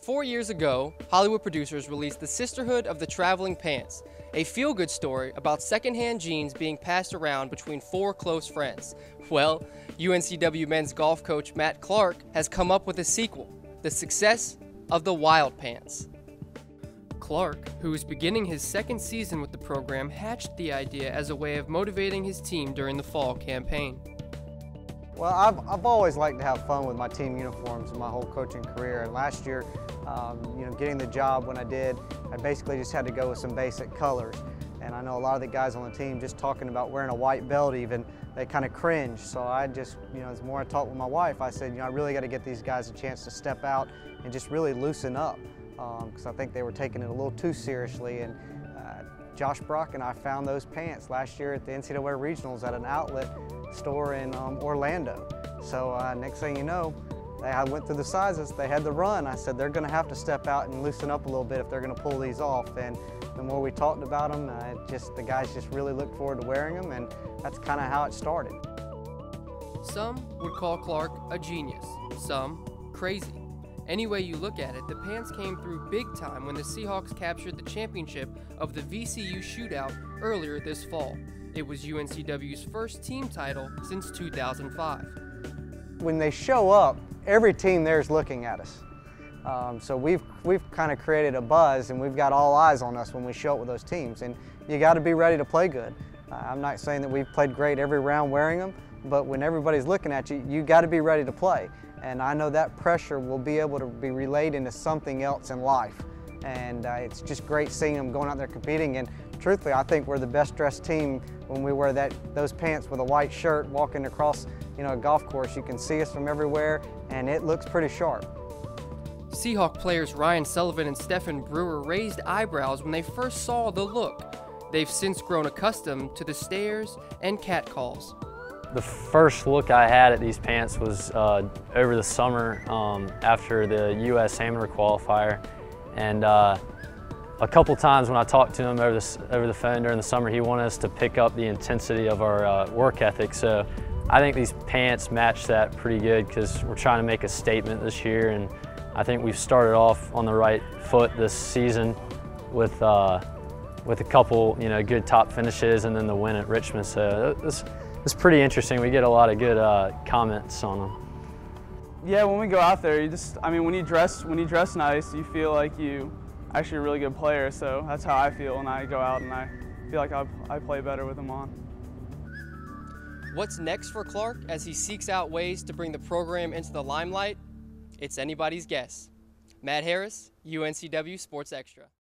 4 years ago, Hollywood producers released The Sisterhood of the Traveling Pants, a feel-good story about secondhand jeans being passed around between 4 close friends. Well, UNCW men's golf coach Matt Clark has come up with a sequel, The Success of the Wild Pants. Clark, who is beginning his second season with the program, hatched the idea as a way of motivating his team during the fall campaign. Well, I've always liked to have fun with my team uniforms in my whole coaching career, and last year, getting the job when I did, I basically just had to go with some basic colors. And I know a lot of the guys on the team, just talking about wearing a white belt even, they kind of cringe. So I just, as more I talked with my wife, I said, I really got to get these guys a chance to step out and just really loosen up, because I think they were taking it a little too seriously. And Josh Brock and I found those pants last year at the NCW Regionals at an outlet store in Orlando. So next thing you know, I went through the sizes, they had the run. I said they're going to have to step out and loosen up a little bit if they're going to pull these off. And the more we talked about them, the guys just really looked forward to wearing them, and that's kind of how it started. Some would call Clark a genius, some crazy. Any way you look at it, the pants came through big time when the Seahawks captured the championship of the VCU Shootout earlier this fall. It was UNCW's first team title since 2005. When they show up, every team there is looking at us. So we've kind of created a buzz, and we've got all eyes on us when we show up with those teams. And you got to be ready to play good. I'm not saying that we've played great every round wearing them, but when everybody's looking at you, you got to be ready to play. And I know that pressure will be able to be relayed into something else in life. And it's just great seeing them going out there competing. And truthfully, I think we're the best dressed team when we wear those pants with a white shirt walking across a golf course. You can see us from everywhere, and it looks pretty sharp. Seahawk players Ryan Sullivan and Stephen Brewer raised eyebrows when they first saw the look. They've since grown accustomed to the stares and catcalls. The first look I had at these pants was over the summer after the U.S. Amateur qualifier, and a couple times when I talked to him over the phone during the summer, he wanted us to pick up the intensity of our work ethic. So I think these pants match that pretty good because we're trying to make a statement this year, and I think we've started off on the right foot this season with a couple good top finishes and then the win at Richmond. So it's pretty interesting. We get a lot of good comments on them. Yeah, when we go out there, when you dress nice, you feel like you actually a really good player. So that's how I feel when I go out, and I feel like I play better with them on. What's next for Clark as he seeks out ways to bring the program into the limelight? It's anybody's guess. Matt Harris, UNCW Sports Extra.